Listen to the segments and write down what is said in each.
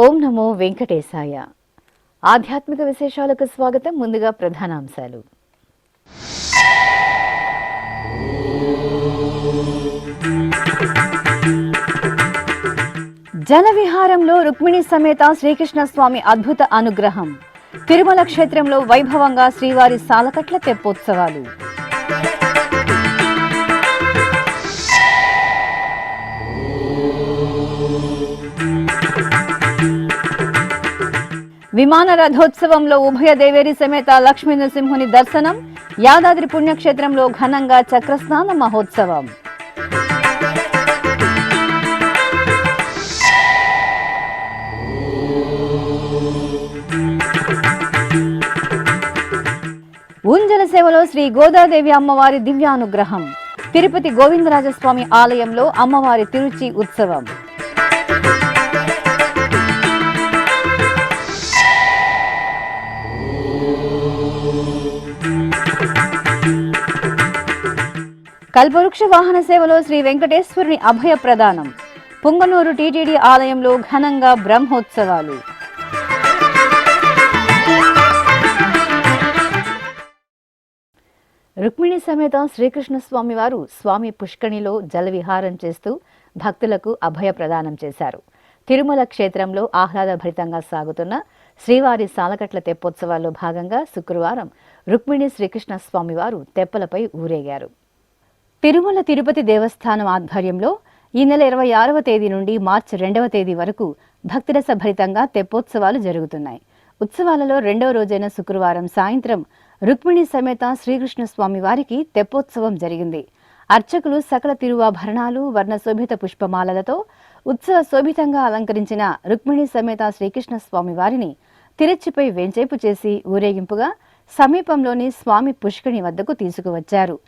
ఓం నమో వెంకటేశాయ. ఆధ్యాత్మిక విశేషాలకు స్వాగతం. ముందుగా ప్రధానాంశాలు. జలవిహారంలో రుక్మిణి సమేత శ్రీకృష్ణ స్వామి అద్భుత అనుగ్రహం. తిరుమల క్షేత్రంలో వైభవంగా శ్రీవారి సాలకట్ల తెప్పోత్సవాలు. విమాన రథోత్సవంలో ఉభయ దేవేరి సమేత లక్ష్మీ నరసింహుని దర్శనం. యాదాద్రి పుణ్యక్షేత్రంలో ఘనంగా చక్రస్నాన మహోత్సవం. ఊంజల సేవలో శ్రీ గోదాదేవి అమ్మవారి దివ్యానుగ్రహం. తిరుపతి గోవిందరాజస్వామి ఆలయంలో అమ్మవారి తిరుచి ఉత్సవం. కల్పవృక్ష వాహన సేవలో శ్రీ వెంకటేశ్వరుని అభయ ప్రదానం. పుంగనూరు టీటీడీ ఆలయంలో ఘనంగా బ్రహ్మోత్సవాలు. రుక్మిణి సమేత శ్రీకృష్ణ స్వామి వారు స్వామి పుష్కరిణిలో జలవిహారం చేస్తూ భక్తులకు అభయ ప్రదానం చేశారు. తిరుమల క్షేత్రంలో ఆహ్లాదభరితంగా సాగుతున్న శ్రీవారి సాలకట్ల తెప్పోత్సవాల్లో భాగంగా శుక్రవారం రుక్మిణి శ్రీకృష్ణ స్వామి వారు తెప్పలపై ఊరేగారు. తిరుమల తిరుపతి దేవస్థానం ఆధ్వర్యంలో ఈ నెల 26వ తేదీ నుండి మార్చి 2వ తేదీ వరకు భక్తిరస భరితంగా తెప్పోత్సవాలు జరుగుతున్నాయి. ఉత్సవాలలో రెండవ రోజైన శుక్రవారం సాయంత్రం రుక్మిణి సమేత శ్రీకృష్ణ స్వామి వారికి తెప్పోత్సవం జరిగింది. అర్చకులు సకల తిరువాభరణాలు వర్ణశోభిత పుష్పమాలలతో ఉత్సవ శోభితంగా అలంకరించిన రుక్మిణి సమేత శ్రీకృష్ణ స్వామి వారిని తిరుచిపై వేంచేపు చేసి ఊరేగింపుగా సమీపంలోని స్వామి పుష్కరిణి వద్దకు తీసుకువచ్చారు.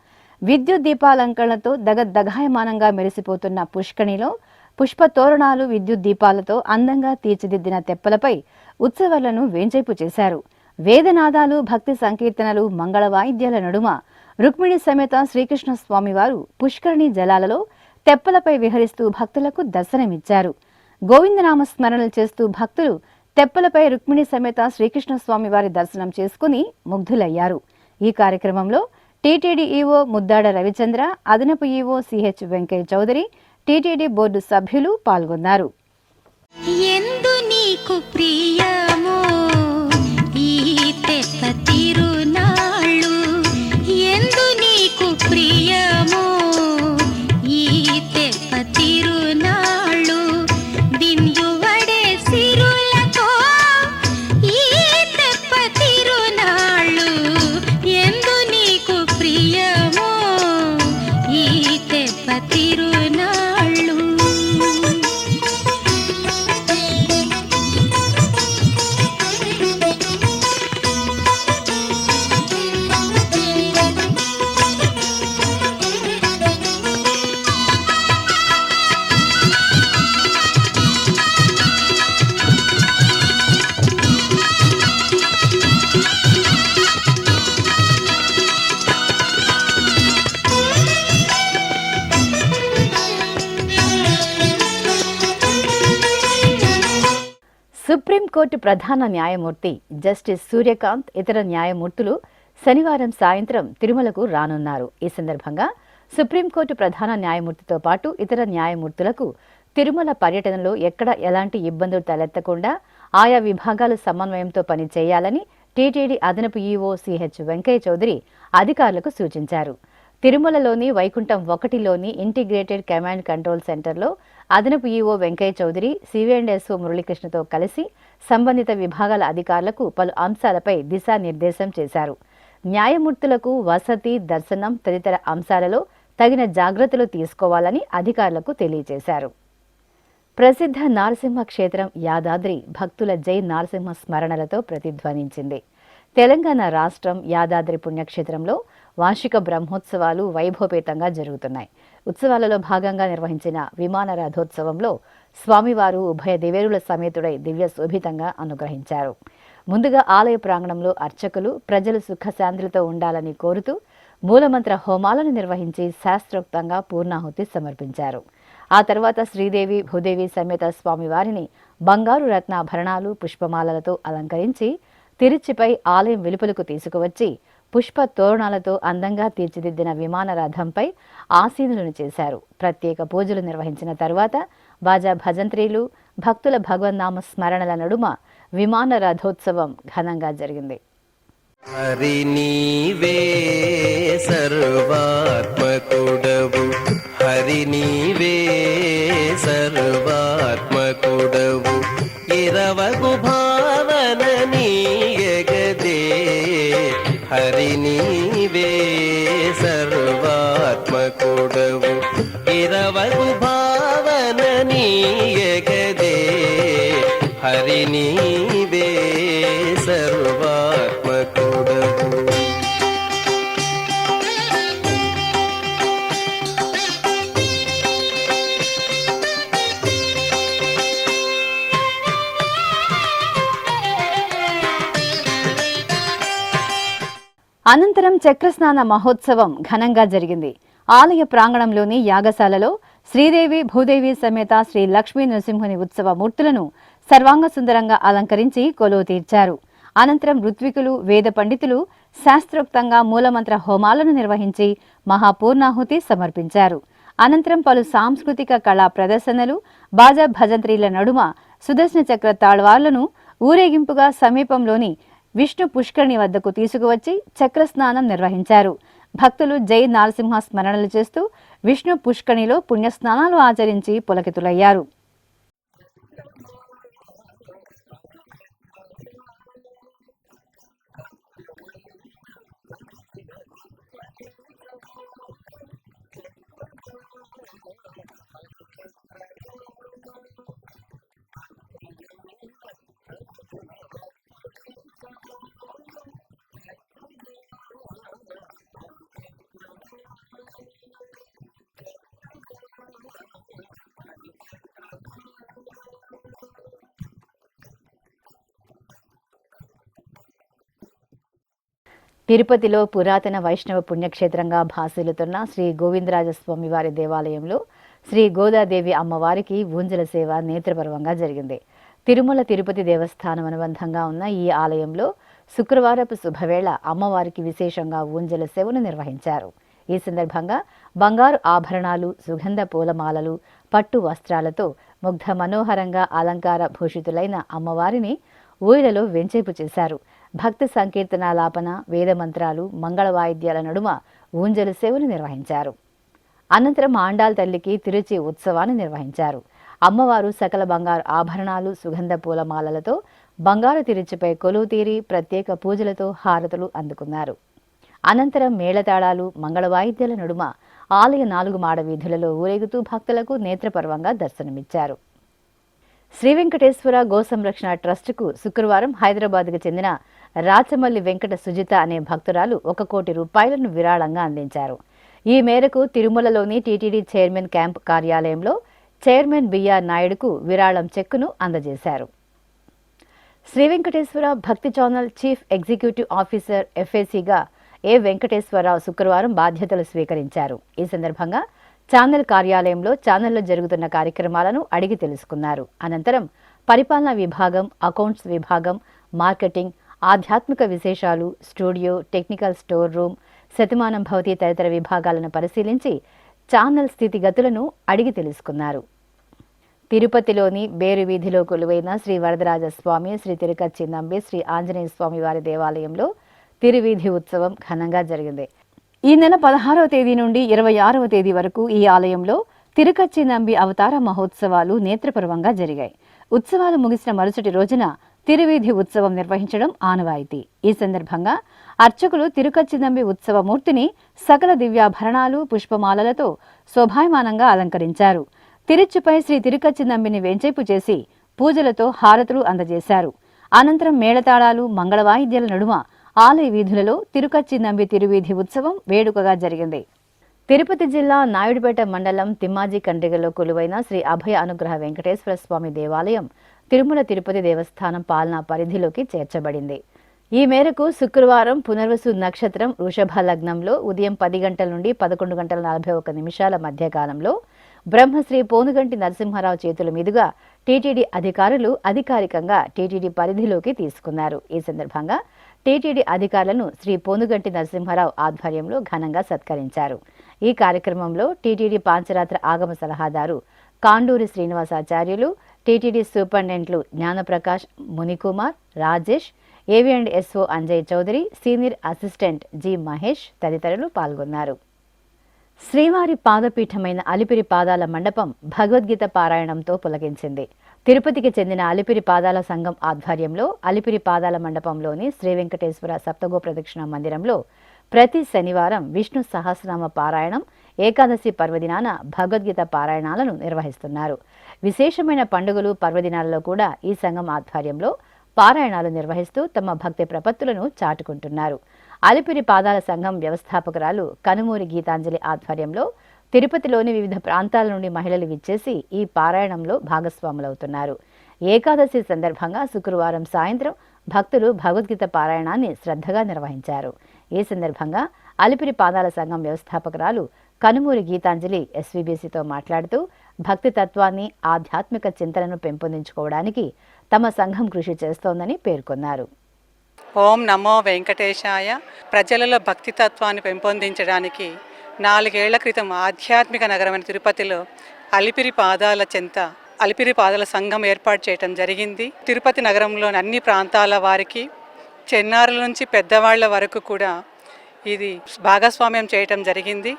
విద్యుత్ దీపాలంకరణతో దగద్దగాయమానంగా మెరిసిపోతున్న పుష్కరిణిలో పుష్ప తోరణాలు, విద్యుత్ దీపాలతో అందంగా తీర్చిదిద్దిన తెప్పలపై ఉత్సవాలను వేంచేపు చేశారు. వేదనాదాలు, భక్తి సంకీర్తనలు, మంగళ వాయిద్యాల నడుమ రుక్మిణి సమేత శ్రీకృష్ణ స్వామి వారు పుష్కరిణి జలాలలో తెప్పలపై విహరిస్తూ భక్తులకు దర్శనమిచ్చారు. గోవిందనామ స్మరణలు చేస్తూ భక్తులు తెప్పలపై రుక్మిణి సమేత శ్రీకృష్ణ స్వామి వారి దర్శనం చేసుకుని ముగ్ధులయ్యారు. ఈ కార్యక్రమంలో టీటీడీ ఈవో ముద్దాడ రవిచంద్ర, అదనపు EO CH Venkaiah Chowdary, TTD board సభ్యులు పాల్గొన్నారు. ఎందు నీకు ప్రియమో ఈ తెప్ప తిరునాళ్ళు, ఎందు నీకు ప్రియమో ఈ తెప్ప తిరునాళ్ళు, బిందువడే సిరులతో ఈ తెప్ప తిరునాళ్ళు, ఎందు నీకు ప్రియమో ఈ తెప్ప తిరునాళ్ళు. సుప్రీంకోర్టు ప్రధాన న్యాయమూర్తి జస్టిస్ సూర్యకాంత్, ఇతర న్యాయమూర్తులు శనివారం సాయంత్రం తిరుమలకు రానున్నారు. ఈ సందర్భంగా సుప్రీంకోర్టు ప్రధాన న్యాయమూర్తితో పాటు ఇతర న్యాయమూర్తులకు తిరుమల పర్యటనలో ఎక్కడ ఎలాంటి ఇబ్బందులు తలెత్తకుండా ఆయా విభాగాల సమన్వయంతో పనిచేయాలని టీటీడీ అదనపు ఈవో సిహెచ్ వెంకయ్య చౌదరి అధికారులకు సూచించారు. తిరుమలలోని వైకుంఠం 1లోని ఇంటిగ్రేటెడ్ కమాండ్ కంట్రోల్ సెంటర్లో అదనపు ఈవో వెంకయ్య చౌదరి, సివిఎండ్ఎస్ఓ మురళీకృష్ణతో కలిసి సంబంధిత విభాగాల అధికారులకు పలు అంశాలపై దిశానిర్దేశం చేశారు. న్యాయమూర్తులకు వసతి, దర్శనం తదితర అంశాలలో తగిన జాగ్రత్తలు తీసుకోవాలని అధికారులకు తెలియజేశారు. ప్రసిద్ధ నారసింహ క్షేత్రం యాదాద్రి భక్తుల జై నారసింహ స్మరణలతో ప్రతిధ్వనించింది. తెలంగాణ రాష్ట్రం యాదాద్రి పుణ్యక్షేత్రంలో వార్షిక బ్రహ్మోత్సవాలు వైభవపేతంగా జరుగుతున్నాయి. ఉత్సవాలలో భాగంగా నిర్వహించిన విమాన రథోత్సవంలో స్వామివారు ఉభయ దేవేరుల సమేతుడై దివ్య శోభితంగా అనుగ్రహించారు. ముందుగా ఆలయ ప్రాంగణంలో అర్చకులు ప్రజలు సుఖశాంతులతో ఉండాలని కోరుతూ మూలమంత్ర హోమాలను నిర్వహించి శాస్త్రోక్తంగా పూర్ణాహుతి సమర్పించారు. ఆ తర్వాత శ్రీదేవి భూదేవి సమేత స్వామివారిని బంగారు రత్నాభరణాలు పుష్పమాలలతో అలంకరించి తిరుచిపై ఆలయం వెలుపలకు తీసుకువచ్చి పుష్ప తోరణాలతో అందంగా తీర్చిదిద్దిన విమాన రథంపై ఆసీనులను చేశారు. ప్రత్యేక పూజలు నిర్వహించిన తరువాత బాజా భజంత్రీలు భక్తుల భగవన్నామ స్మరణల నడుమ విమాన రథోత్సవం ఘనంగా జరిగింది. హరి నీవే సర్వాత్మకుడవు, హరి నీవే సర్వాత్మకుడవు, ఇరవగు భావన నీయగదే, హరి నీవే సర్వాత్మకుడవు, ఇరవగు భావన నీయగదే, హరి నీవే సర్వాత్మకుడవు. అనంతరం చక్రస్నాన మహోత్సవం ఘనంగా జరిగింది. ఆలయ ప్రాంగణంలోని యాగశాలలో శ్రీదేవి భూదేవి సమేత శ్రీ లక్ష్మీ నరసింహుని ఉత్సవ మూర్తులను సర్వాంగ సుందరంగా అలంకరించి కొలువు తీర్చారు. అనంతరం ఋత్వికులు వేద పండితులు శాస్త్రోక్తంగా మూలమంత్ర హోమాలను నిర్వహించి మహాపూర్ణాహుతి సమర్పించారు. అనంతరం పలు సాంస్కృతిక కళా ప్రదర్శనలు బాజా భజంత్రీల నడుమ సుదర్శన చక్ర తాళ్వార్లను ఊరేగింపుగా సమీపంలోని విష్ణు పుష్కరిణి వద్దకు తీసుకువచ్చి చక్రస్నానం నిర్వహించారు. భక్తులు జై నారసింహ స్మరణలు చేస్తూ విష్ణు పుష్కరిణిలో పుణ్యస్నానాలు ఆచరించి పులకితులయ్యారు. తిరుపతిలో పురాతన వైష్ణవ పుణ్యక్షేత్రంగా భాసిల్లుతున్న శ్రీ గోవిందరాజస్వామి వారి దేవాలయంలో శ్రీ గోదాదేవి అమ్మవారికి ఊంజల సేవ నేత్రపర్వంగా జరిగింది. తిరుమల తిరుపతి దేవస్థానం అనుబంధంగా ఉన్న ఈ ఆలయంలో శుక్రవారపు శుభవేళ అమ్మవారికి విశేషంగా ఊంజల సేవను నిర్వహించారు. ఈ సందర్భంగా బంగారు ఆభరణాలు, సుగంధ పూలమాలలు, పట్టు వస్త్రాలతో ముగ్ధ మనోహరంగా అలంకార భూషితులైన అమ్మవారిని ఊయలలో వెంచేపు చేశారు. భక్తి సంకీర్తనాలాపన, వేదమంత్రాలు, మంగళ వాయిద్యాల నడుమ ఊంజలు సేవలు నిర్వహించారు. అనంతరం ఆండాల్ తల్లికి తిరుచి ఉత్సవాన్ని నిర్వహించారు. అమ్మవారు సకల బంగారు ఆభరణాలు, సుగంధ పూలమాలలతో బంగారు తిరుచిపై కొలువు తీరి ప్రత్యేక పూజలతో హారతులు అందుకున్నారు. అనంతరం మేళతాళాలు, మంగళ వాయిద్యాల నడుమ ఆలయ 4 మాడ వీధులలో ఊరేగుతూ భక్తులకు నేత్రపర్వంగా దర్శనమిచ్చారు. శ్రీ వెంకటేశ్వర గో సంరక్షణ ట్రస్టుకు శుక్రవారం హైదరాబాద్కు చెందిన రాచమల్లి వెంకట సుజిత అనే భక్తురాలు 1 కోటి రూపాయలను విరాళంగా అందించారు. ఈ మేరకు తిరుమలలోని టీటీడీ చైర్మన్ క్యాంప్ కార్యాలయంలో చైర్మన్ బిఆర్ నాయుడుకు విరాళం చెక్కును అందజేశారు. శ్రీ వెంకటేశ్వర భక్తి ఛానల్ చీఫ్ ఎగ్జిక్యూటివ్ ఆఫీసర్ ఎఫ్ఏసీగా ఏ వెంకటేశ్వరరావు శుక్రవారం బాధ్యతలు స్వీకరించారు. ఈ సందర్భంగా ఛానల్ కార్యాలయంలో ఛానల్లో జరుగుతున్న కార్యక్రమాలను అడిగి తెలుసుకున్నారు. అనంతరం పరిపాలనా విభాగం, అకౌంట్స్ విభాగం, మార్కెటింగ్, ఆధ్యాత్మిక విశేషాలు, studio, technical store room, Shatamanam Bhavati తదితర విభాగాలను పరిశీలించి ఛానల్ స్థితిగతులను అడిగి తెలుసుకున్నారు. తిరుపతిలోని బేరు వీధిలో కొలువైన శ్రీ వరదరాజస్వామి, శ్రీ తిరుకచ్చినంబి, శ్రీ ఆంజనేయ స్వామి వారి దేవాలయంలో తిరువీధి ఉత్సవం ఘనంగా జరిగింది. ఈ నెల 16వ తేదీ నుండి 26వ తేదీ వరకు ఈ ఆలయంలో తిరుకచ్చినంబి అవతార మహోత్సవాలు నేత్రపర్వంగా జరిగాయి. ఉత్సవాలు ముగిసిన మరుసటి రోజున తిరువీధి ఉత్సవం నిర్వహించడం ఆనవాయితీ. ఈ సందర్భంగా అర్చకులు తిరుకచ్చినంబి ఉత్సవ మూర్తిని సకల దివ్యాభరణాలు, పుష్పమాలలతో శోభాయమానంగా అలంకరించారు. తిరుచుపై శ్రీ తిరుకచ్చి నంబిని వెంచేపు చేసి పూజలతో హారతులు అందజేశారు. అనంతరం మేళతాళాలు, మంగళవాయిద్యాల నడుమ ఆలయ వీధులలో తిరుకచ్చి నంబి తిరువీధి ఉత్సవం వేడుకగా జరిగింది. తిరుపతి జిల్లా నాయుడుపేట మండలం తిమ్మాజీ కండ్రిగలో కొలువైన శ్రీ అభయ అనుగ్రహ వెంకటేశ్వర స్వామి దేవాలయం తిరుమల తిరుపతి దేవస్థానం పాలనా పరిధిలోకి చేర్చబడింది. ఈ మేరకు శుక్రవారం పునర్వసు నక్షత్రం వృషభ లగ్నంలో ఉదయం 10 గంటల నుండి 11 గంటల 41 నిమిషాల మధ్య కాలంలో బ్రహ్మశ్రీ పోనుగంటి నరసింహారావు చేతుల మీదుగా టీటీడీ అధికారులు అధికారికంగా టీటీడీ పరిధిలోకి తీసుకున్నారు. ఈ సందర్భంగా టీటీడీ అధికారులను శ్రీ పోనుగంటి నరసింహారావు ఆధ్వర్యంలో ఘనంగా సత్కరించారు. ఈ కార్యక్రమంలో టీటీడీ పాంచరాత్ర ఆగమ సలహాదారు కాండూరి శ్రీనివాసాచార్యులు, టీటీడీ సూపరింటెండెంట్లు జ్ఞానప్రకాష్, మునికుమార్, రాజేష్, ఏవీ&ఎస్ఓ Anjay Chowdary, senior assistant G Mahesh తదితరులు పాల్గొన్నారు. శ్రీవారి పాదపీఠమైన అలిపిరి పాదాల మండపం భగవద్గీత పారాయణంతో పులకించింది. తిరుపతికి చెందిన అలిపిరి పాదాల సంఘం ఆధ్వర్యంలో అలిపిరి పాదాల మండపంలోని శ్రీ వెంకటేశ్వర సప్తగో ప్రదక్షిణ మందిరంలో ప్రతి శనివారం విష్ణు సహస్రనామ పారాయణం, ఏకాదశి పర్వదినాన భగవద్గీత పారాయణాలను నిర్వహిస్తున్నారు. విశేషమైన పండుగలు, పర్వదినాలలో కూడా ఈ సంఘం ఆధ్వర్యంలో పారాయణాలు నిర్వహిస్తూ తమ భక్తి ప్రపత్తులను చాటుకుంటున్నారు. అలిపిరి పాదాల సంఘం వ్యవస్థాపకురాలు కనుమూరి గీతాంజలి ఆధ్వర్యంలో తిరుపతిలోని వివిధ ప్రాంతాల నుండి మహిళలు విచ్చేసి ఈ పారాయణంలో భాగస్వాములవుతున్నారు. ఏకాదశి సందర్భంగా శుక్రవారం సాయంత్రం భక్తులు భగవద్గీత పారాయణాన్ని శ్రద్ధగా నిర్వహించారు. ఈ సందర్భంగా అలిపిరి పాదాల సంఘం వ్యవస్థాపకురాలు కనుమూరి గీతాంజలి ఎస్వీబీసీతో మాట్లాడుతూ భక్తి తత్వాన్ని, ఆధ్యాత్మిక చింతనను పెంపొందించుకోవడానికి తమ సంఘం కృషి చేస్తోందని పేర్కొన్నారు. ఓం నమో వెంకటేశాయ. ప్రజలలో భక్తి తత్వాన్ని పెంపొందించడానికి 4 ఏళ్ల క్రితం ఆధ్యాత్మిక నగరమైన తిరుపతిలో అలిపిరి పాదాల చెంత అలిపిరి పాదాల సంఘం ఏర్పాటు చేయడం జరిగింది. తిరుపతి నగరంలోని అన్ని ప్రాంతాల వారికి, చిన్నారుల నుంచి పెద్దవాళ్ల వరకు కూడా ఇది భాగస్వామ్యం చేయటం జరిగింది.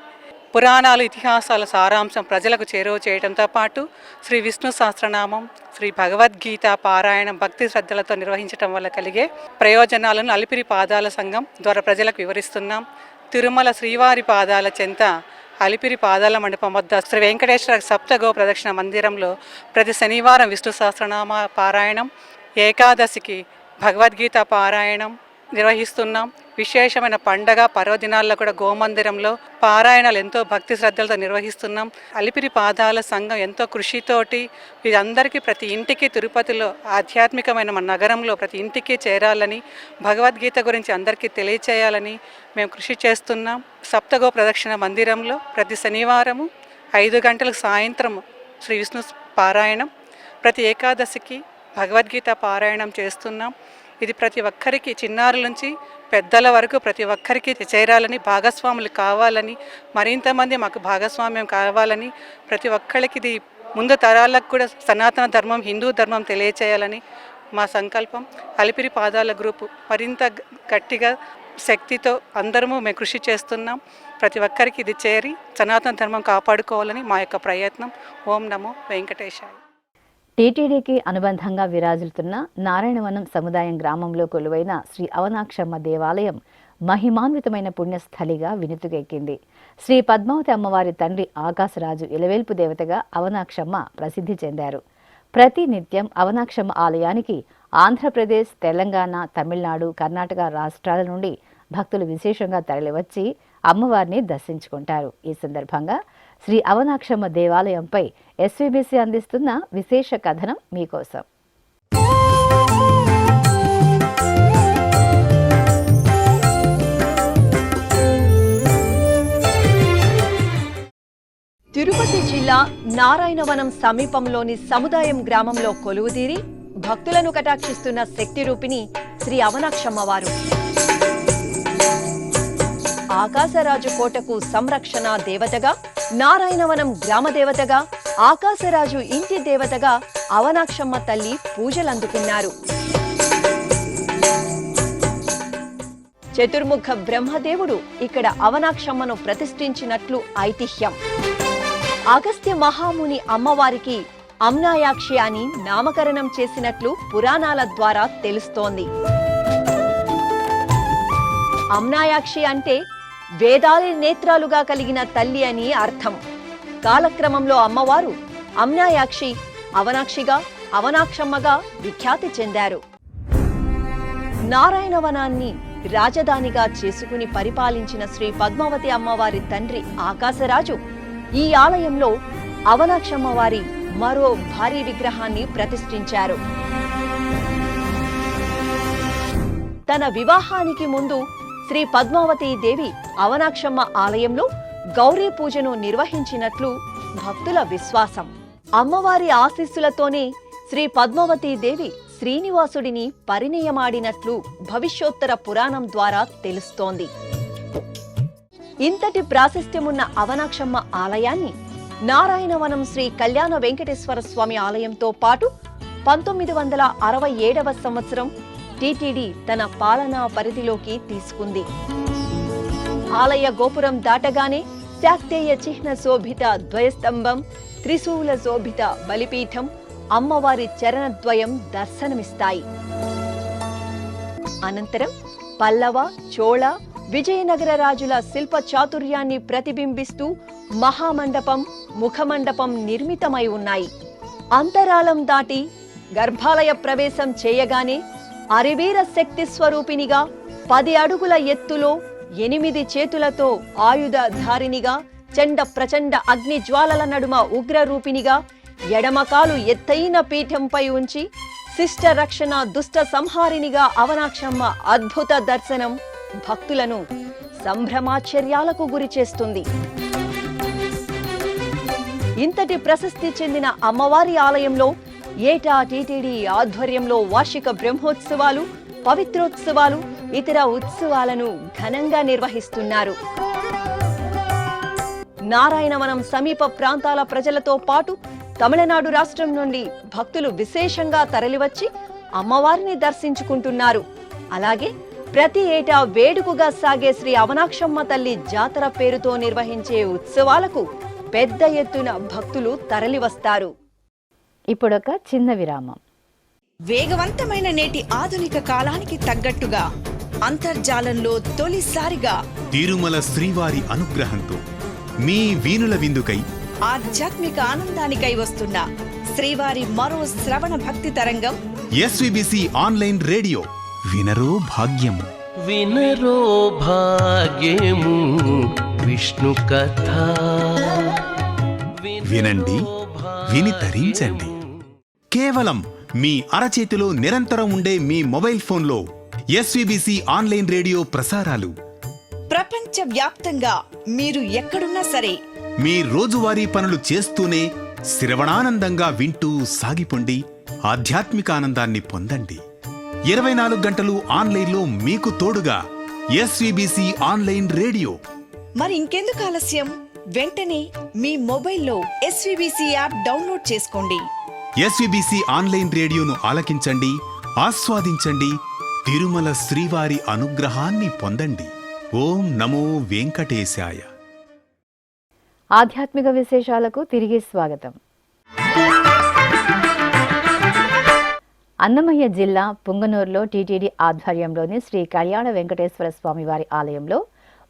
పురాణాలు, ఇతిహాసాల సారాంశం ప్రజలకు చేరువ చేయడంతో పాటు శ్రీ విష్ణు సహస్రనామం, శ్రీ భగవద్గీత పారాయణం భక్తి శ్రద్ధలతో నిర్వహించడం వల్ల కలిగే ప్రయోజనాలను అలిపిరి పాదాల సంఘం ద్వారా ప్రజలకు వివరిస్తున్నాం. తిరుమల శ్రీవారి పాదాల చెంత అలిపిరి పాదాల మండపం వద్ద శ్రీ వెంకటేశ్వర సప్తగో ప్రదక్షిణ మందిరంలో ప్రతి శనివారం విష్ణు సహస్రనామ పారాయణం, ఏకాదశికి భగవద్గీత పారాయణం నిర్వహిస్తున్నాం. విశేషమైన పండగ పర్వదినాల్లో కూడా గోమందిరంలో పారాయణాలు ఎంతో భక్తి శ్రద్ధలతో నిర్వహిస్తున్నాం. అలిపిరి పాదాల సంఘం ఎంతో కృషితోటి వీరందరికీ ప్రతి ఇంటికి తిరుపతిలో ఆధ్యాత్మికమైన మన నగరంలో ప్రతి ఇంటికి చేరాలని, భగవద్గీత గురించి అందరికీ తెలియచేయాలని మేము కృషి చేస్తున్నాం. సప్తగో ప్రదక్షిణ మందిరంలో ప్రతి శనివారము 5 గంటలకు సాయంత్రం శ్రీ విష్ణు పారాయణం, ప్రతి ఏకాదశికి భగవద్గీత పారాయణం చేస్తున్నాం. ఇది ప్రతి ఒక్కరికి, చిన్నారుల నుంచి పెద్దల వరకు ప్రతి ఒక్కరికి చేరాలని, భాగస్వాములు కావాలని, మరింతమంది మాకు భాగస్వామ్యం కావాలని, ప్రతి ఒక్కరికి ఇది ముందు తరాలకు కూడా సనాతన ధర్మం, హిందూ ధర్మం తెలియచేయాలని మా సంకల్పం. అలిపిరి పాదాల గ్రూపు మరింత గట్టిగా శక్తితో అందరము మేము కృషి చేస్తున్నాం. ప్రతి ఒక్కరికి ఇది చేరి సనాతన ధర్మం కాపాడుకోవాలని మా యొక్క ప్రయత్నం. ఓం నమో వెంకటేశాయ. టీటీడీకి అనుబంధంగా విరాజిల్లుతున్న నారాయణవనం సముదాయం గ్రామంలో కొలువైన శ్రీ అవనాక్షమ్మ దేవాలయం మహిమాన్వితమైన పుణ్యస్థలిగా వినుతుకెక్కింది. శ్రీ పద్మావతి అమ్మవారి తండ్రి ఆకాశరాజు ఇలవేల్పు దేవతగా అవనాక్షమ్మ ప్రసిద్ధి చెందారు. ప్రతి నిత్యం అవనాక్షమ్మ ఆలయానికి ఆంధ్రప్రదేశ్, తెలంగాణ, తమిళనాడు, కర్ణాటక రాష్ట్రాల నుండి భక్తులు విశేషంగా తరలివచ్చి అమ్మవారిని దర్శించుకుంటారు. ఈ సందర్భంగా శ్రీ అవనాక్షమ్మ దేవాలయంపై ఎస్వీబీసీ అందిస్తున్న విశేష కథనం మీకోసం. తిరుపతి జిల్లా నారాయణవనం సమీపంలోని సముదాయం గ్రామంలో కొలువుదీరి భక్తులను కటాక్షిస్తున్న శక్తి రూపిణి శ్రీ అవనాక్షమ్మవారు. ఆకాశరాజు కోటకు సంరక్షణ దేవతగా, నారాయణవనం గ్రామ దేవతగా, ఆకాశరాజు ఇంటి దేవతగా అవనాక్షమ్మ తల్లి పూజలందుకున్నారు. చతుర్ముఖ బ్రహ్మదేవుడు ఇక్కడ అవనాక్షమ్మను ప్రతిష్ఠించినట్లు ఐతిహ్యం. అగస్త్య మహాముని అమ్మవారికి అమ్నాయాక్షి అని నామకరణం చేసినట్లు పురాణాల ద్వారా తెలుస్తోంది. అమ్నాయాక్షి అంటే వేదాలే నేత్రాలుగా కలిగిన తల్లి అని అర్థం. కాలక్రమంలో అమ్మవారు అమ్నాయాక్షి అవనాక్షిగా, అవనాక్షమ్మగా విఖ్యాతి చెందారు. నారాయణవనాన్ని రాజధానిగా చేసుకుని పరిపాలించిన శ్రీ పద్మావతి అమ్మవారి తండ్రి ఆకాశరాజు ఈ ఆలయంలో అవనాక్షమ్మవారి మరో భారీ విగ్రహాన్ని ప్రతిష్ఠించారు. తన వివాహానికి ముందు శ్రీ పద్మావతీ దేవి అవనాక్షమ్మ ఆలయంలో గౌరీ పూజను నిర్వహించినట్లు భక్తుల విశ్వాసం. అమ్మవారి ఆశీస్సులతోనే శ్రీ పద్మావతీ దేవి శ్రీనివాసుడిని పరిణయమాడినట్లు భవిష్యోత్తర పురాణం ద్వారా తెలుస్తోంది. ఇంతటి ప్రాశస్త్యమున్న అవనాక్షమ్మ ఆలయాన్ని నారాయణవనం శ్రీ కళ్యాణ వెంకటేశ్వర స్వామి ఆలయంతో పాటు 1967వ సంవత్సరం టీటీడీ తన పాలనా పరిధిలోకి తీసుకుంది. ఆలయ గోపురం దాటగానే శాక్తేయ చిహ్న శోభిత ద్వయస్తంభం, త్రిశూల శోభిత బలిపీఠం, అమ్మవారి చరణద్వయం దర్శనమిస్తాయి. అనంతరం పల్లవ, చోళ, విజయనగర రాజుల శిల్ప చాతుర్యాన్ని ప్రతిబింబిస్తూ మహామండపం, ముఖమండపం నిర్మితమై ఉన్నాయి. అంతరాళం దాటి గర్భాలయ ప్రవేశం చేయగానే అరివీర శక్తి స్వరూపినిగా 10 అడుగుల ఎత్తులో 8 చేతులతో ఆయుధధారినిగా, చండ ప్రచండ అగ్ని జ్వాలల నడుమ ఉగ్రరూపినిగా, ఎడమకాలు ఎత్తైన పీఠంపై ఉంచి శిష్ట రక్షణ దుష్ట సంహారినిగా అవనాక్షమ్మ అద్భుత దర్శనం భక్తులను సంభ్రమాశ్చర్యాలకు గురి చేస్తుంది. ఇంతటి ప్రశస్తి చెందిన అమ్మవారి ఆలయంలో ఏటా టీటీడీ ఆధ్వర్యంలో వార్షిక బ్రహ్మోత్సవాలు, పవిత్రోత్సవాలు, ఇతర ఉత్సవాలను ఘనంగా నిర్వహిస్తున్నారు. నారాయణవనం సమీప ప్రాంతాల ప్రజలతో పాటు తమిళనాడు రాష్ట్రం నుండి భక్తులు విశేషంగా తరలివచ్చి అమ్మవారిని దర్శించుకుంటున్నారు. అలాగే ప్రతి ఏటా వేడుకగా సాగే శ్రీ అవనాక్షమ్మ తల్లి జాతర పేరుతో నిర్వహించే ఉత్సవాలకు పెద్ద ఎత్తున భక్తులు తరలివస్తారు. ఇప్పుడొక చిన్న విరామం. వేగవంతమైన నేటి ఆధునిక కాలానికి తగ్గట్టుగా అంతర్జాలంలో తొలిసారిగా తిరుమల శ్రీవారి అనుగ్రహంతో మీ వీణుల విందుకై ఆధ్యాత్మిక ఆనందానికై వస్తున్న శ్రీవారి మరో శ్రవణ భక్తి తరంగం ఎస్విబిసి ఆన్లైన్ రేడియో. వినరో భాగ్యము, వినరో భాగ్యము విష్ణు కథ. వినండి, విని తరించండి. కేవలం మీ అరచేతిలో నిరంతరం ఉండే మీ మొబైల్ ఫోన్లో ఎస్విబిసి ఆన్లైన్ రేడియో ప్రసారాలు ప్రపంచ వ్యాప్తంగా మీరు ఎక్కడున్నా సరే మీ రోజువారీ పనులు చేస్తూనే శ్రవణానందంగా వింటూ సాగిపోండి, ఆధ్యాత్మిక ఆనందాన్ని పొందండి. 24 గంటలు ఆన్లైన్లో మీకు తోడుగా ఎస్విబిసి ఆన్లైన్ రేడియో. మరి ఇంకెందుకు ఆలస్యం? వెంటనే మీ మొబైల్లో ఎస్విబిసి యాప్ డౌన్లోడ్ చేసుకోండి. ఎస్విబిసి ఆన్లైన్ రేడియోను ఆలకించండి, ఆస్వాదించండి, తిరుమల శ్రీవారి అనుగ్రహాన్ని పొందండి. ఓం నమో వెంకటేశాయ. ఆధ్యాత్మిక విశేషాలకు తిరిగి స్వాగతం. అన్నమయ్య జిల్లా పుంగనూరులో టీటీడీ ఆధ్వర్యంలోని శ్రీ కళ్యాణ వెంకటేశ్వర స్వామి వారి ఆలయంలో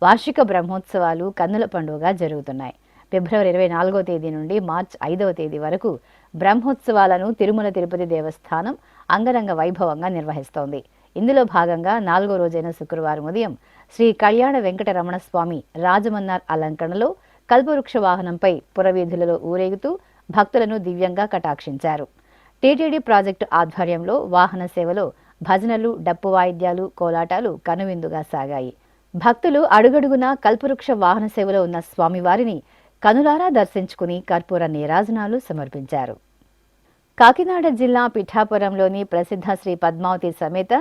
వార్షిక బ్రహ్మోత్సవాలు కన్నుల పండుగగా జరుగుతున్నాయి. ఫిబ్రవరి 24వ తేదీ నుండి మార్చి 5వ తేదీ వరకు బ్రహ్మోత్సవాలను తిరుమల తిరుపతి దేవస్థానం అంగరంగ వైభవంగా నిర్వహిస్తోంది. ఇందులో భాగంగా 4వ రోజైన శుక్రవారం ఉదయం శ్రీ కళ్యాణ వెంకటరమణ స్వామి రాజమన్నార్ అలంకరణలో కల్పవృక్ష వాహనంపై పురవీధులలో ఊరేగుతూ భక్తులను దివ్యంగా కటాక్షించారు. టీటీడీ ప్రాజెక్టు ఆధ్వర్యంలో వాహన సేవలో భజనలు, డప్పు వాయిద్యాలు, కోలాటాలు కనువిందుగా సాగాయి. భక్తులు అడుగడుగునా కల్పవృక్ష వాహన సేవలో ఉన్న స్వామివారిని కనులారా దర్శించుకుని కర్పూర నీరాజనాలు సమర్పించారు. కాకినాడ జిల్లా పిఠాపురంలోని ప్రసిద్ధ శ్రీ పద్మావతి సమేత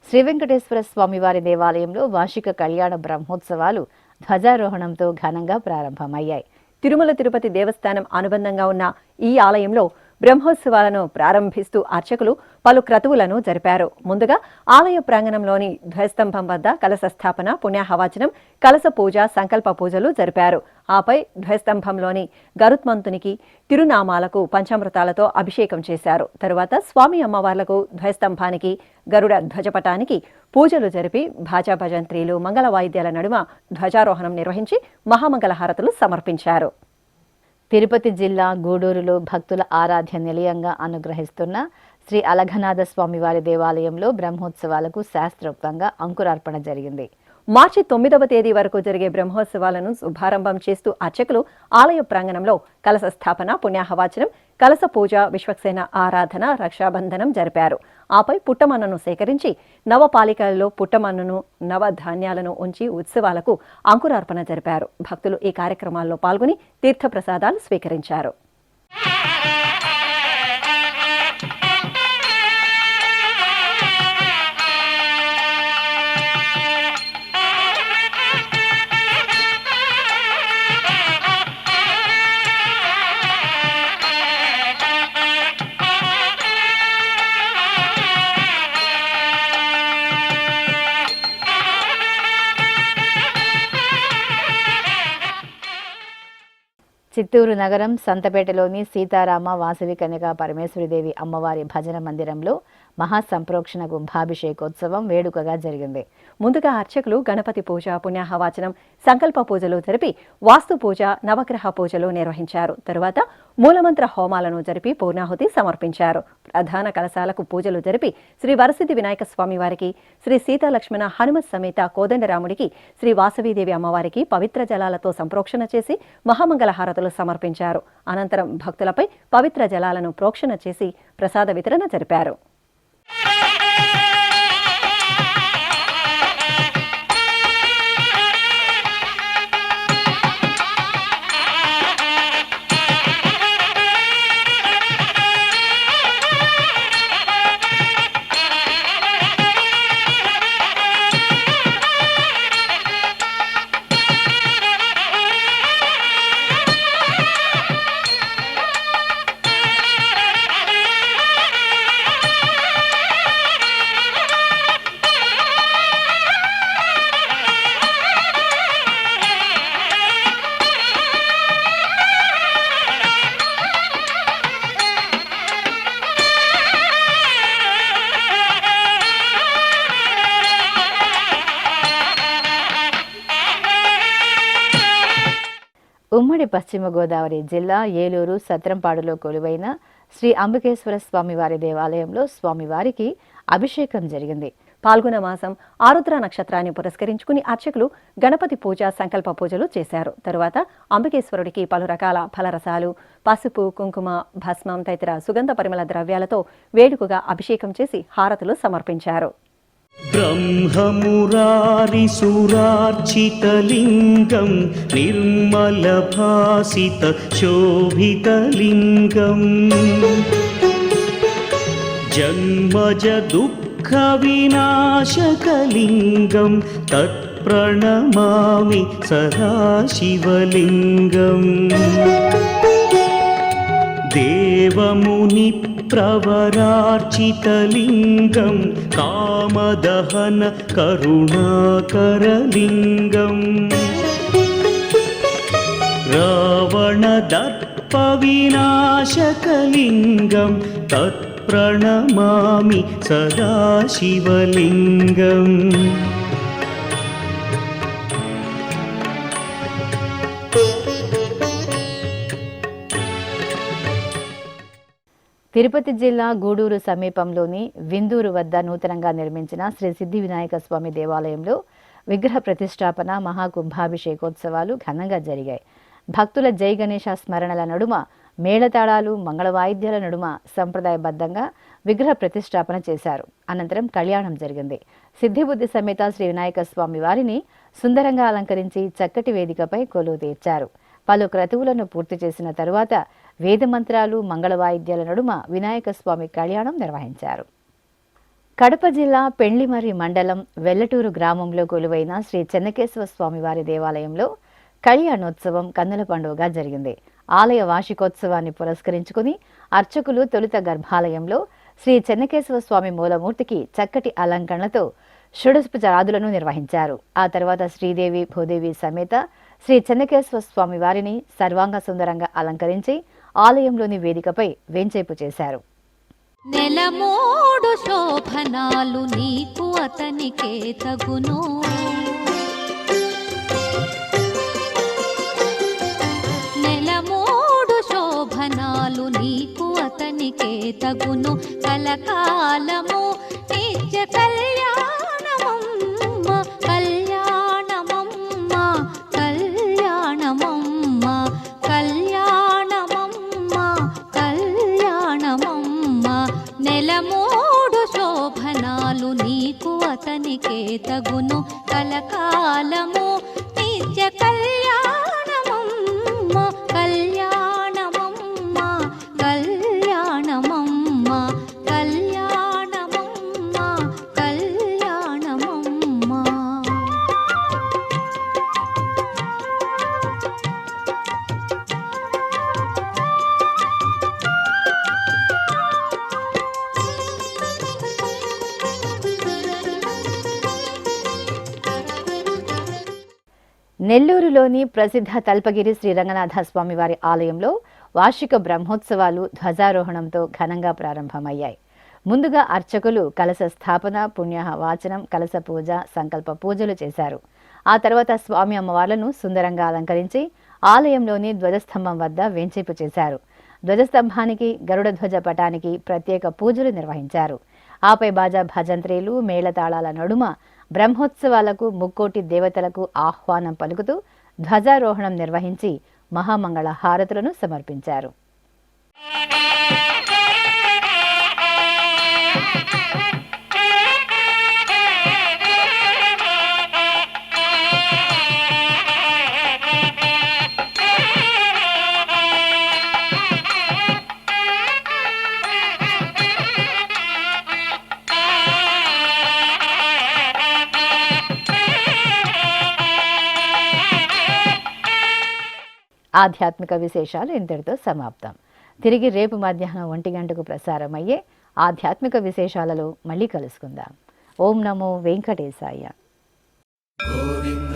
శ్రీ వెంకటేశ్వర స్వామివారి దేవాలయంలో వార్షిక కళ్యాణ బ్రహ్మోత్సవాలు ధ్వజారోహణంతో ఘనంగా ప్రారంభమయ్యాయి. తిరుమల తిరుపతి దేవస్థానం అనుబంధంగా ఉన్న ఈ ఆలయంలో బ్రహ్మోత్సవాలను ప్రారంభిస్తూ అర్చకులు పలు క్రతువులను జరిపారు. ముందుగా ఆలయ ప్రాంగణంలోని ధ్వజస్తంభం వద్ద కలశ స్థాపన, పుణ్యాహవాచనం, కలశ పూజ, సంకల్ప పూజలు జరిపారు. ఆపై ధ్వజస్తంభంలోని గరుత్మంతునికి తిరునామాలకు పంచామృతాలతో అభిషేకం చేశారు. తరువాత స్వామి అమ్మవార్లకు ధ్వజస్తంభానికి, గరుడ ధ్వజపటానికి పూజలు జరిపి భాజా భజంత్రీలు, మంగళ వాయిద్యాల నడుమ ధ్వజారోహణం నిర్వహించి మహామంగళ హారతులు సమర్పించారు. తిరుపతి జిల్లా గూడూరులో భక్తుల ఆరాధ్య నిలయంగా అనుగ్రహిస్తున్న శ్రీ అలఘనాథ స్వామివారి దేవాలయంలో బ్రహ్మోత్సవాలకు శాస్త్రోక్తంగా అంకురార్పణ జరిగింది. మార్చి 9వ తేదీ వరకు జరిగే బ్రహ్మోత్సవాలను శుభారంభం చేస్తూ అర్చకులు ఆలయ ప్రాంగణంలో కలశ స్థాపన, పుణ్యాహవాచనం, కలశ పూజ, విశ్వక్సేన ఆరాధన, రక్షాబంధనం జరిపారు. ఆపై పుట్టమన్నను సేకరించి నవపాలికలలో పుట్టమన్నను, నవధాన్యాలను ఉంచి ఉత్సవాలకు అంకురార్పణ జరిపారు. భక్తులు ఈ కార్యక్రమాల్లో పాల్గొని తీర్థప్రసాదాలు స్వీకరించారు. చిత్తూరు నగరం సంతపేటలోని సీతారామ వాసవి కన్యకా పరమేశ్వరిదేవి అమ్మవారి భజన మందిరంలో మహాసంప్రోక్షణ కుంభాభిషేకోత్సవం వేడుకగా జరిగింది. ముందుగా అర్చకులు గణపతి పూజ, పుణ్యాహవాచనం, సంకల్ప పూజలు జరిపి వాస్తు పూజ, నవగ్రహ పూజలు నిర్వహించారు. తరువాత మూలమంత్ర హోమాలను జరిపి పూర్ణాహుతి సమర్పించారు. ప్రధాన కలశాలకు పూజలు జరిపి శ్రీ వరసిద్ధి వినాయక స్వామి వారికి, శ్రీ సీతాలక్ష్మణ హనుమత్ సమేత కోదండరాముడికి, శ్రీ వాసవీదేవి అమ్మవారికి పవిత్ర జలాలతో సంప్రోక్షణ చేసి మహామంగళ హారతులు సమర్పించారు. అనంతరం భక్తులపై పవిత్ర జలాలను ప్రోక్షణ చేసి ప్రసాద వితరణ జరిపారు. ఉమ్మడి పశ్చిమ గోదావరి జిల్లా ఏలూరు సత్రంపాడులో కొలువైన శ్రీ అంబికేశ్వర స్వామివారి దేవాలయంలో స్వామివారికి అభిషేకం జరిగింది. పాల్గొన మాసం ఆరుద్ర నక్షత్రాన్ని పురస్కరించుకుని అర్చకులు గణపతి పూజ, సంకల్ప పూజలు చేశారు. తరువాత అంబికేశ్వరుడికి పలు రకాల ఫలరసాలు, పసుపు, కుంకుమ, భస్మం తదితర సుగంధ పరిమళ ద్రవ్యాలతో వేడుకగా అభిషేకం చేసి హారతులు సమర్పించారు. ब्रह्ममुरारिसुरार्चितलिङ्गं निर्मलभासितशोभितलिङ्गम् जन्मजदुःखविनाशकलिङ्गं तत्प्रणमामि सदा शिवलिङ्गम् देवमुनिप्रवरार्चितलिङ्गं कामदहन करुणाकरलिङ्गम् रावणदर्पविनाशकलिङ्गं तत्प्रणमामि सदा शिवलिङ्गम् తిరుపతి జిల్లా గూడూరు సమీపంలోని విందూరు వద్ద నూతనంగా నిర్మించిన శ్రీ సిద్ధి వినాయక స్వామి దేవాలయంలో విగ్రహ ప్రతిష్టాపన, మహాకుంభాభిషేకోత్సవాలు ఘనంగా జరిగాయి. భక్తుల జై గణేశ స్మరణల నడుమ, మేళతాళాలు, మంగళ వాయిద్యాల నడుమ సంప్రదాయబద్ధంగా విగ్రహ ప్రతిష్టాపన చేశారు. అనంతరం కళ్యాణం జరిగింది. సిద్ధిబుద్ధి సమేత శ్రీ వినాయక స్వామి వారిని సుందరంగా అలంకరించి చక్కటి వేదికపై కొలువు తీర్చారు. పలు క్రతువులను పూర్తి చేసిన తరువాత వేదమంత్రాలు, మంగళ వాయిద్యాల నడుమ వినాయక స్వామి కళ్యాణం నిర్వహించారు. కడప జిల్లా పెండ్లిమర్రి మండలం వెల్లటూరు గ్రామంలో కొలువైన శ్రీ చెన్నకేశవ స్వామివారి దేవాలయంలో కళ్యాణోత్సవం కన్నుల పండుగగా జరిగింది. ఆలయ వార్షికోత్సవాన్ని పురస్కరించుకుని అర్చకులు తొలుత గర్భాలయంలో శ్రీ చెన్నకేశవ స్వామి మూలమూర్తికి చక్కటి అలంకరణలతో షోడశోపచారాదులను నిర్వహించారు. ఆ తర్వాత శ్రీదేవి, భూదేవి సమేత శ్రీ చెన్నకేశవ స్వామి వారిని సర్వాంగ సుందరంగా అలంకరించి ఆలయంలోని వేదికపై వేంచేపు చేశారు. నెలమూడు శోభనాలు నీకు అతనికే తగును, నెలమూడు అతనికే తగును కలకాలము నిత్య కళ్యాణమమ్మ కళ్యాణమమ్మ కళ్యాణమమ్మ కళ్యాణమమ్మ కళ్యాణమమ్మ నెలమూడు శోభనాలు నీకు అతనికే తగును కలకాలము నిత్య కళ్యాణమమ్మ కళ్యాణమమ్మ కళ్యాణమమ్మ కళ్యాణమమ్మ కళ్యాణమమ్మ. నెల్లూరులోని ప్రసిద్ధ తల్పగిరి శ్రీ రంగనాథ స్వామివారి ఆలయంలో వార్షిక బ్రహ్మోత్సవాలు ధ్వజారోహణంతో ఘనంగా ప్రారంభమయ్యాయి. ముందుగా అర్చకులు కలశ స్థాపన, పుణ్యాహ వాచనం, కలశ పూజ, సంకల్ప పూజలు చేశారు. ఆ తర్వాత స్వామి అమ్మవార్లను సుందరంగా అలంకరించి ఆలయంలోని ధ్వజస్తంభం వద్ద వేంచేపు చేశారు. ధ్వజస్తంభానికి, గరుడ ధ్వజ పటానికి ప్రత్యేక పూజలు నిర్వహించారు. ఆపై బాజా భజంత్రీలు, మేళతాళాల నడుమ బ్రహ్మోత్సవాలకు ముక్కోటి దేవతలకు ఆహ్వానం పలుకుతూ ధ్వజారోహణం నిర్వహించి మహామంగళ హారతులను సమర్పించారు. ఆధ్యాత్మిక విశేషాలు ఇంతటితో సమాప్తం. తిరిగి రేపు మధ్యాహ్నం 1 గంటకు ప్రసారమయ్యే ఆధ్యాత్మిక విశేషాలలో మళ్ళీ కలుసుకుందాం. ఓం నమో వెంకటేశాయ. గోవింద